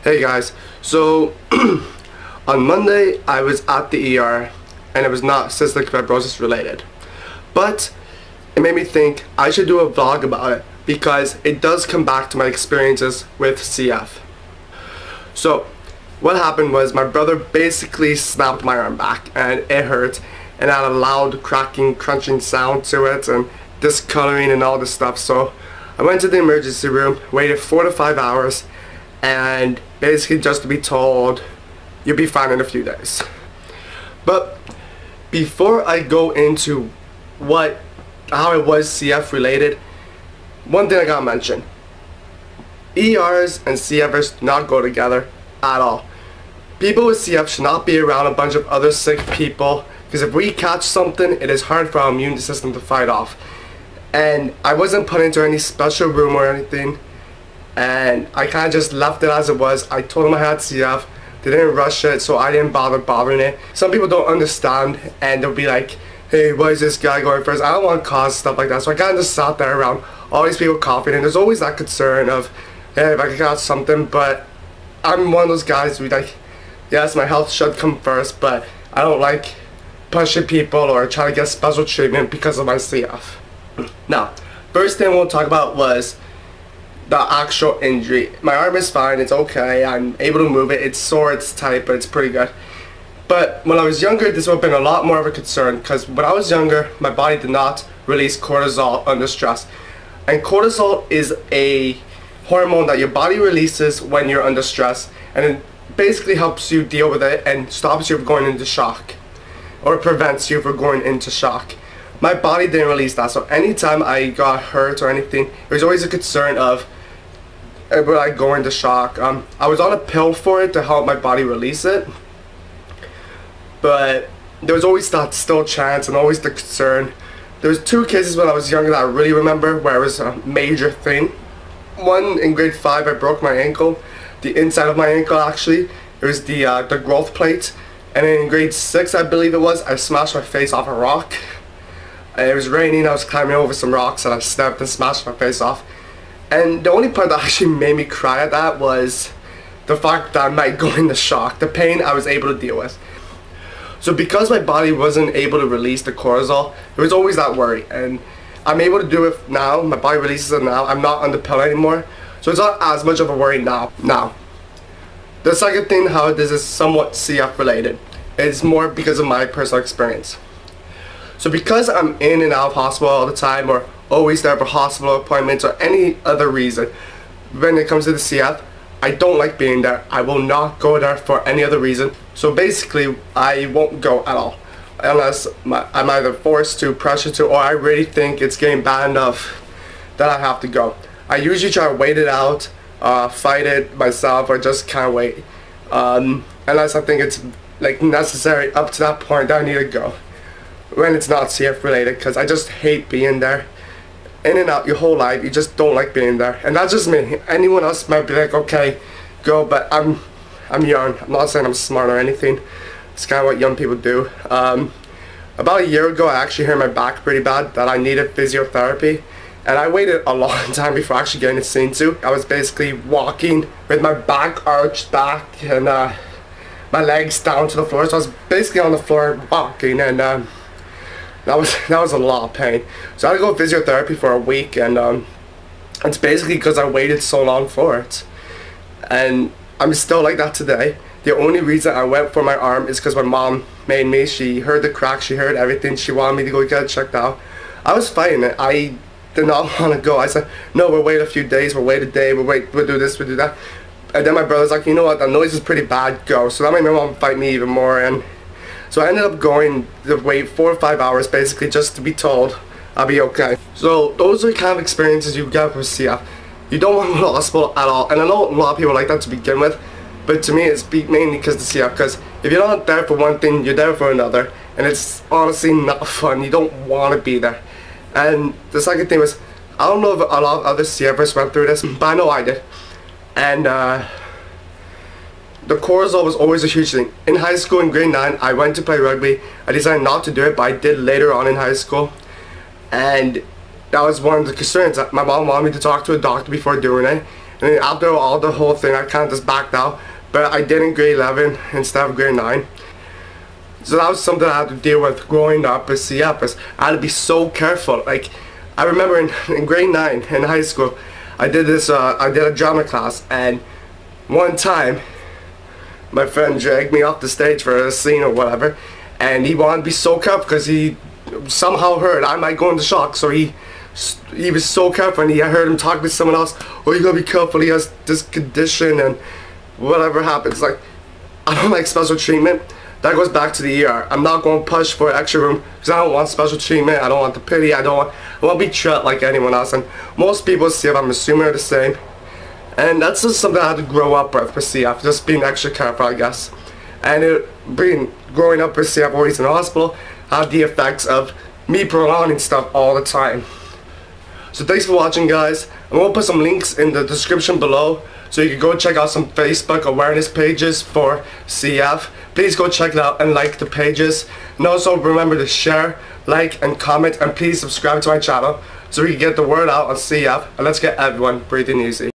Hey guys, so on Monday I was at the ER and it was not cystic fibrosis related, but it made me think I should do a vlog about it because it does come back to my experiences with CF. So what happened was my brother basically snapped my arm back and it hurt and had a loud cracking, crunching sound to it and discoloring and all this stuff. So I went to the emergency room, waited 4 to 5 hours, and basically just to be told you'll be fine in a few days. But before I go into how it was CF related, one thing I gotta mention: ERs and CFers do not go together at all. People with CF should not be around a bunch of other sick people, because if we catch something, it is hard for our immune system to fight off. And I wasn't put into any special room or anything, and I kind of just left it as it was. I told them I had CF, they didn't rush it, so I didn't bother bothering it. Some people don't understand and they'll be like, hey, why is this guy going first? I don't want to cause stuff like that, so I kind of just sat there around all these people coughing, and there's always that concern of, hey, if I could catch something. But I'm one of those guys who like, yes, my health should come first, but I don't like pushing people or trying to get special treatment because of my CF. Now, first thing we'll talk about was the actual injury. My arm is fine, it's okay, I'm able to move it, it's sore, it's tight, but it's pretty good. But when I was younger, this would have been a lot more of a concern, because when I was younger, my body did not release cortisol under stress. And cortisol is a hormone that your body releases when you're under stress, and it basically helps you deal with it and stops you from going into shock, or prevents you from going into shock. My body didn't release that, so anytime I got hurt or anything, there was always a concern of, will I go into shock? I was on a pill for it to help my body release it, but there was always that still chance and always the concern. There was 2 cases when I was younger that I really remember where it was a major thing. One, in grade 5, I broke my ankle, the inside of my ankle actually. It was the growth plate. And then in grade 6, I believe it was, I smashed my face off a rock. It was raining, I was climbing over some rocks and I stepped and smashed my face off. And the only part that actually made me cry at that was the fact that I might go into shock. The pain I was able to deal with. So because my body wasn't able to release the cortisol, there was always that worry. And I'm able to do it now, my body releases it now, I'm not on the pill anymore. So it's not as much of a worry now. The second thing, how this is somewhat CF related, is more because of my personal experience. So because I'm in and out of hospital all the time, or always there for hospital appointments or any other reason, when it comes to the CF, I don't like being there. I will not go there for any other reason. So basically, I won't go at all, unless I'm either forced to, pressured to, or I really think it's getting bad enough that I have to go. I usually try to wait it out, fight it myself, or just can't wait. Unless I think it's like necessary up to that point that I need to go. When it's not CF related, because I just hate being there. In and out your whole life, you just don't like being there. And that's just me. Anyone else might be like, okay, go, but I'm young. I'm not saying I'm smart or anything. It's kind of what young people do. About a year ago, I actually hurt my back pretty bad that I needed physiotherapy. And I waited a long time before actually getting it seen to. I was basically walking with my back arched back and my legs down to the floor. So I was basically on the floor walking, and that was a lot of pain. So I had to go to physiotherapy for a week, and it's basically because I waited so long for it. And I'm still like that today. The only reason I went for my arm is because my mom made me. She heard the crack, she heard everything, she wanted me to go get it checked out. I was fighting it. I did not want to go. I said, no, we'll wait a few days, we'll wait a day, we'll do this, we'll do that. And then my brother's like, you know what, that noise is pretty bad, go. So that made my mom fight me even more, and so I ended up going to wait 4 or 5 hours basically just to be told I'll be okay. So those are the kind of experiences you get with CF. You don't want to go to the hospital at all, and I know a lot of people like that to begin with, but to me it's mainly because of the CF, because if you're not there for one thing, you're there for another, and it's honestly not fun. You don't want to be there. And the second thing was, I don't know if a lot of other CFers went through this, but I know I did. And the cortisol was always a huge thing. In high school, in grade 9, I went to play rugby. I decided not to do it, but I did later on in high school. And that was one of the concerns. My mom wanted me to talk to a doctor before doing it. And then after all the whole thing, I kind of just backed out. But I did in grade 11 instead of grade 9. So that was something I had to deal with growing up at CF. Is I had to be so careful. Like, I remember in grade 9 in high school, I did a drama class, and one time my friend dragged me off the stage for a scene or whatever, and he wanted to be so careful because he somehow heard I might go into shock, so he was so careful, and I heard him talking to someone else. Oh, you gotta be careful, he has this condition, and whatever happens. Like, I don't like special treatment. That goes back to the ER. I'm not going to push for extra room because I don't want special treatment. I don't want the pity. I want to be treated like anyone else. And most people see CF, I'm assuming, are the same. And that's just something I had to grow up with for CF, just being extra careful, I guess. And growing up with CF, always in the hospital, had the effects of me prolonging stuff all the time. So thanks for watching, guys. I'm going to put some links in the description below, so you can go check out some Facebook awareness pages for CF. Please go check it out and like the pages. And also remember to share, like, and comment, and please subscribe to my channel so we can get the word out on CF, and let's get everyone breathing easy.